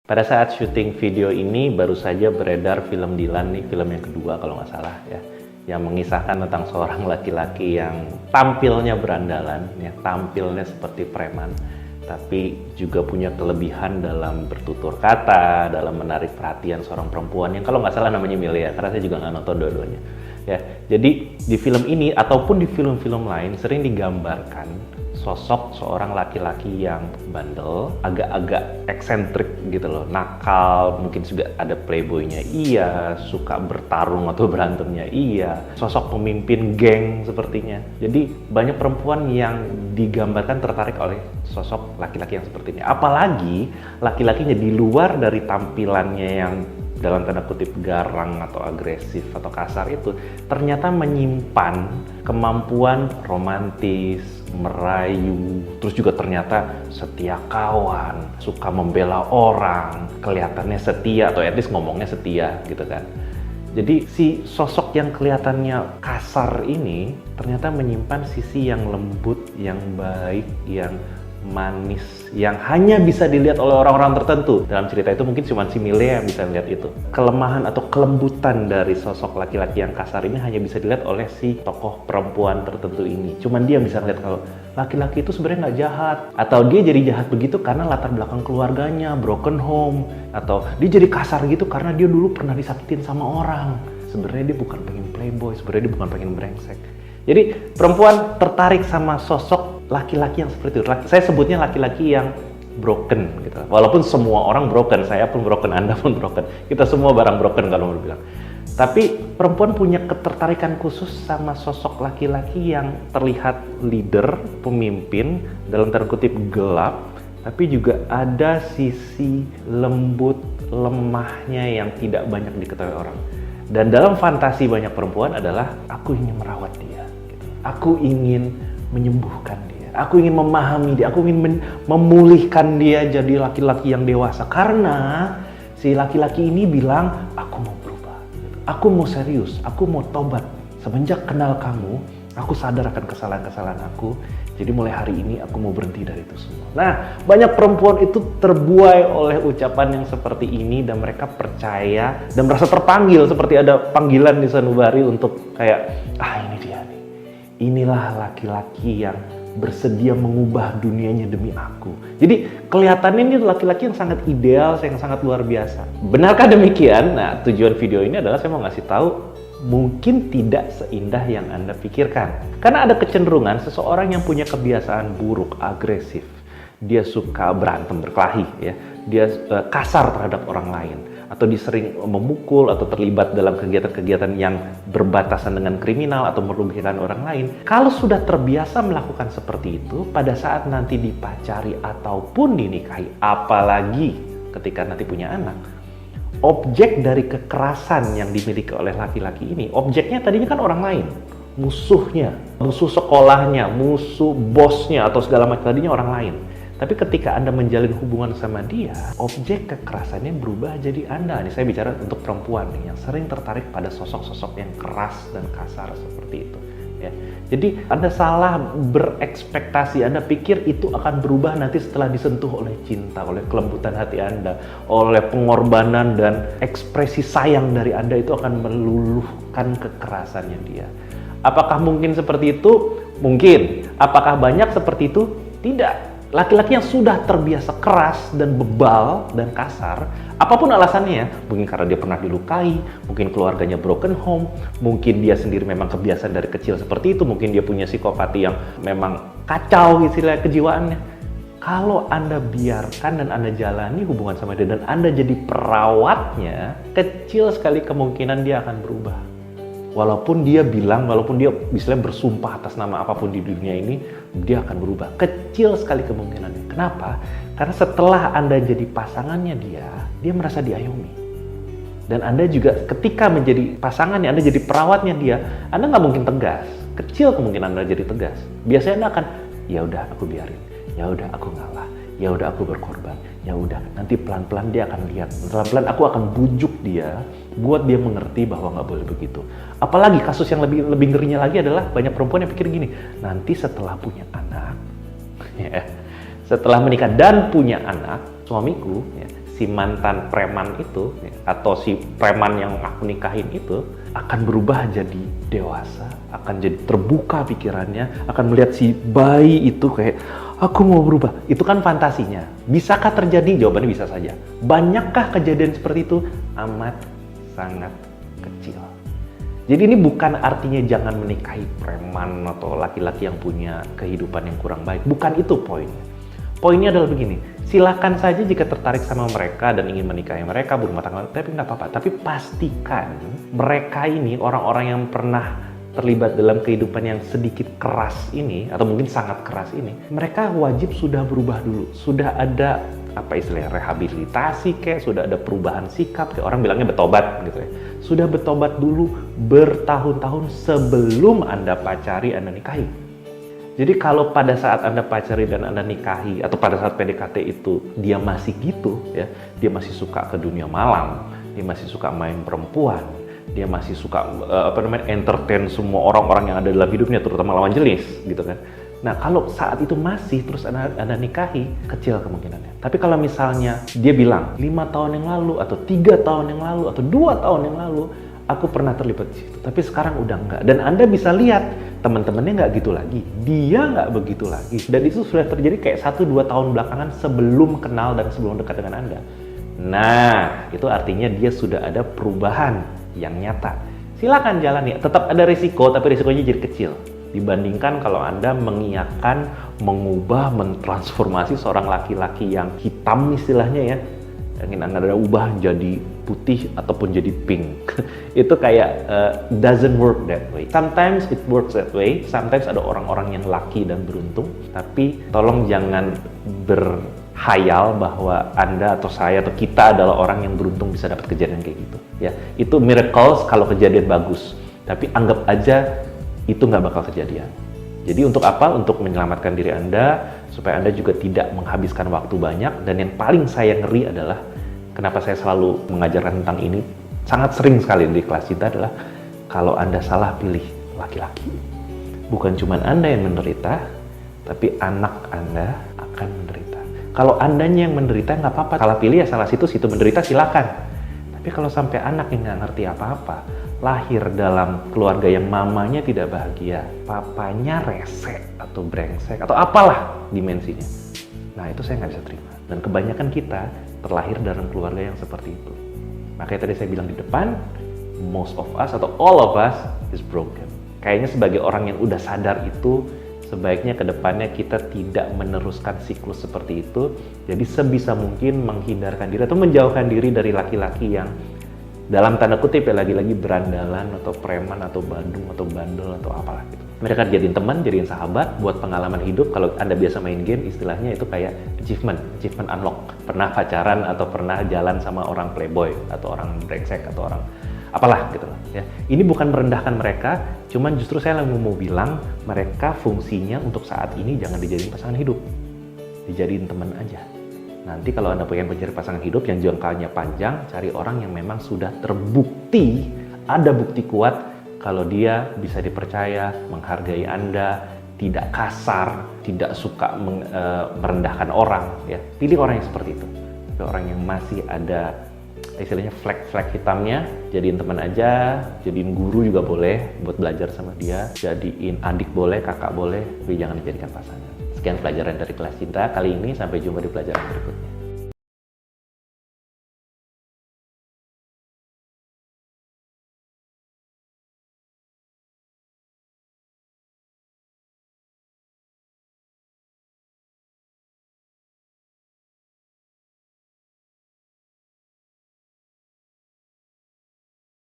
Pada saat syuting video ini baru saja beredar film Dilan nih, film yang kedua kalau nggak salah ya, yang mengisahkan tentang seorang laki-laki yang tampilnya berandalan, ya, tampilnya seperti preman, tapi juga punya kelebihan dalam bertutur kata, dalam menarik perhatian seorang perempuan yang kalau nggak salah namanya Milea, karena saya juga nggak nonton dua-duanya. Ya, jadi di film ini ataupun di film-film lain sering digambarkan sosok seorang laki-laki yang bandel, agak-agak eksentrik gitu loh, nakal, mungkin juga ada playboynya iya, suka bertarung atau berantemnya iya, sosok pemimpin geng sepertinya. Jadi banyak perempuan yang digambarkan tertarik oleh sosok laki-laki yang seperti ini. Apalagi laki-lakinya di luar dari tampilannya yang dalam tanda kutip garang atau agresif atau kasar itu ternyata menyimpan kemampuan romantis, merayu, terus juga ternyata setia kawan, suka membela orang, kelihatannya setia atau at least ngomongnya setia gitu kan. Jadi si sosok yang kelihatannya kasar ini ternyata menyimpan sisi yang lembut, yang baik, yang manis, yang hanya bisa dilihat oleh orang-orang tertentu. Dalam cerita itu mungkin cuma si Milea yang bisa lihat itu. Kelemahan atau kelembutan dari sosok laki-laki yang kasar ini hanya bisa dilihat oleh si tokoh perempuan tertentu ini. Cuman dia bisa lihat kalau laki-laki itu sebenarnya nggak jahat, atau dia jadi jahat begitu karena latar belakang keluarganya, broken home, atau dia jadi kasar gitu karena dia dulu pernah disakitin sama orang. Sebenarnya dia bukan pengen playboy, sebenarnya dia bukan pengen brengsek. Jadi perempuan tertarik sama sosok laki-laki yang seperti itu. Saya sebutnya laki-laki yang broken gitu. Walaupun semua orang broken, saya pun broken, Anda pun broken. Kita semua barang broken kalau mau bilang. Tapi perempuan punya ketertarikan khusus sama sosok laki-laki yang terlihat leader, pemimpin, dalam tanda kutip gelap, tapi juga ada sisi lembut, lemahnya yang tidak banyak diketahui orang. Dan dalam fantasi banyak perempuan adalah aku ingin merawat dia, gitu. Aku ingin menyembuhkan dia, aku ingin memahami dia, aku ingin memulihkan dia jadi laki-laki yang dewasa. Karena si laki-laki ini bilang, aku mau berubah, gitu. Aku mau serius, aku mau tobat. Semenjak kenal kamu, aku sadar akan kesalahan-kesalahan aku. Jadi mulai hari ini aku mau berhenti dari itu semua. Nah, banyak perempuan itu terbuai oleh ucapan yang seperti ini dan mereka percaya dan merasa terpanggil seperti ada panggilan di sanubari untuk kayak, ini dia nih. Inilah laki-laki yang bersedia mengubah dunianya demi aku. Jadi kelihatannya ini laki-laki yang sangat ideal, yang sangat luar biasa. Benarkah demikian? Nah, tujuan video ini adalah saya mau ngasih tahu mungkin tidak seindah yang Anda pikirkan. Karena ada kecenderungan seseorang yang punya kebiasaan buruk, agresif, dia suka berantem, berkelahi, ya, dia kasar terhadap orang lain, atau dia sering memukul atau terlibat dalam kegiatan-kegiatan yang berbatasan dengan kriminal atau merugikan orang lain. Kalau sudah terbiasa melakukan seperti itu, pada saat nanti dipacari ataupun dinikahi, apalagi ketika nanti punya anak, objek dari kekerasan yang dimiliki oleh laki-laki ini, objeknya tadinya kan orang lain, musuhnya, musuh sekolahnya, musuh bosnya atau segala macam, tadinya orang lain. Tapi ketika Anda menjalin hubungan sama dia, objek kekerasannya berubah jadi Anda. Ini saya bicara untuk perempuan nih, yang sering tertarik pada sosok-sosok yang keras dan kasar seperti itu. Ya. Jadi Anda salah berekspektasi, Anda pikir itu akan berubah nanti setelah disentuh oleh cinta, oleh kelembutan hati Anda, oleh pengorbanan dan ekspresi sayang dari Anda, itu akan meluluhkan kekerasannya dia. Apakah mungkin seperti itu? Mungkin. Apakah banyak seperti itu? Tidak. Laki-laki yang sudah terbiasa keras dan bebal dan kasar, apapun alasannya, mungkin karena dia pernah dilukai, mungkin keluarganya broken home, mungkin dia sendiri memang kebiasaan dari kecil seperti itu, mungkin dia punya psikopati yang memang kacau istilah kejiwaannya. Kalau Anda biarkan dan Anda jalani hubungan sama dia dan Anda jadi perawatnya, kecil sekali kemungkinan dia akan berubah. Walaupun dia bilang, walaupun dia misalnya bersumpah atas nama apapun di dunia ini, dia akan berubah. Kecil sekali kemungkinannya. Kenapa? Karena setelah Anda jadi pasangannya dia merasa diayomi. Dan Anda juga ketika menjadi pasangannya, Anda jadi perawatnya dia, Anda nggak mungkin tegas. Kecil kemungkinan Anda jadi tegas. Biasanya Anda akan, ya udah aku biarin, ya udah aku ngalah, ya udah aku berkorban, ya udah nanti pelan-pelan dia akan lihat, pelan-pelan aku akan bujuk dia buat dia mengerti bahwa nggak boleh begitu. Apalagi kasus yang lebih ngerinya lagi adalah banyak perempuan yang pikir gini, nanti setelah punya anak, ya, setelah menikah dan punya anak, suamiku, ya, si mantan preman itu atau si preman yang aku nikahin itu akan berubah jadi dewasa, akan jadi terbuka pikirannya, akan melihat si bayi itu kayak aku mau berubah. Itu kan fantasinya. Bisakah terjadi? Jawabannya bisa saja. Banyakkah kejadian seperti itu? Amat sangat kecil. Jadi ini bukan artinya jangan menikahi preman atau laki-laki yang punya kehidupan yang kurang baik. Bukan itu poinnya. Poinnya adalah begini, silakan saja jika tertarik sama mereka dan ingin menikahi mereka, berumah tangga, tapi nggak apa-apa. Tapi pastikan mereka ini, orang-orang yang pernah terlibat dalam kehidupan yang sedikit keras ini, atau mungkin sangat keras ini, mereka wajib sudah berubah dulu. Sudah ada, apa istilahnya, rehabilitasi kayak, sudah ada perubahan sikap, kayak orang bilangnya bertobat gitu ya. Sudah bertobat dulu bertahun-tahun sebelum Anda pacari, Anda nikahi. Jadi kalau pada saat Anda pacari dan Anda nikahi, atau pada saat PDKT itu dia masih gitu ya, dia masih suka ke dunia malam, dia masih suka main perempuan, dia masih suka entertain semua orang-orang yang ada dalam hidupnya, terutama lawan jenis gitu kan. Nah kalau saat itu masih terus Anda nikahi, kecil kemungkinannya. Tapi kalau misalnya dia bilang 5 tahun yang lalu, atau 3 tahun yang lalu, atau 2 tahun yang lalu, aku pernah terlibat di situ, tapi sekarang udah enggak. Dan Anda bisa lihat teman-temannya nggak gitu lagi, dia nggak begitu lagi. Dan itu sudah terjadi kayak 1-2 tahun belakangan sebelum kenal dan sebelum dekat dengan Anda. Nah, itu artinya dia sudah ada perubahan yang nyata. Silakan jalani. Tetap ada risiko, tapi risikonya jadi kecil. Dibandingkan kalau Anda mengiyakan, mengubah, mentransformasi seorang laki-laki yang hitam istilahnya ya, ingin Anda ubah jadi putih ataupun jadi pink. Itu kayak doesn't work that way. Sometimes it works that way. Sometimes ada orang-orang yang lucky dan beruntung. Tapi tolong jangan berhayal bahwa Anda atau saya atau kita adalah orang yang beruntung bisa dapat kejadian kayak gitu. Ya, itu miracles kalau kejadian bagus. Tapi anggap aja itu nggak bakal kejadian. Jadi untuk apa? Untuk menyelamatkan diri Anda, supaya Anda juga tidak menghabiskan waktu banyak. Dan yang paling saya ngeri adalah, kenapa saya selalu mengajarkan tentang ini, sangat sering sekali di kelas cinta, adalah kalau Anda salah pilih laki-laki, bukan cuma Anda yang menderita, tapi anak Anda akan menderita. Kalau Andanya yang menderita, nggak apa-apa. Salah pilih ya salah situ menderita, silakan. Tapi kalau sampai anak yang nggak ngerti apa-apa, lahir dalam keluarga yang mamanya tidak bahagia, papanya rese atau brengsek, atau apalah dimensinya, nah itu saya nggak bisa terima. Dan kebanyakan kita terlahir dalam keluarga yang seperti itu. Makanya tadi saya bilang di depan, most of us atau all of us is broken. Kayaknya sebagai orang yang udah sadar itu, sebaiknya ke depannya kita tidak meneruskan siklus seperti itu. Jadi sebisa mungkin menghindarkan diri atau menjauhkan diri dari laki-laki yang dalam tanda kutip ya, lagi-lagi berandalan atau preman atau bandung atau bandel atau apalah gitu. Mereka jadiin teman, jadiin sahabat buat pengalaman hidup. Kalau Anda biasa main game, istilahnya itu kayak achievement unlock. Pernah pacaran atau pernah jalan sama orang playboy atau orang brengsek atau orang apalah gitu loh ya. Ini bukan merendahkan mereka, cuman justru saya mau bilang mereka fungsinya untuk saat ini jangan dijadiin pasangan hidup. Dijadiin teman aja. Nanti kalau Anda pengen mencari pasangan hidup yang jangkanya panjang, cari orang yang memang sudah terbukti, ada bukti kuat kalau dia bisa dipercaya, menghargai Anda, tidak kasar, tidak suka merendahkan orang. Ya, pilih orang yang seperti itu. Tapi orang yang masih ada istilahnya flag hitamnya, jadiin teman aja, jadiin guru juga boleh buat belajar sama dia, jadiin adik boleh, kakak boleh, tapi jangan dijadikan pasangan. Sekian pelajaran dari kelas cinta kali ini, sampai jumpa di pelajaran berikutnya.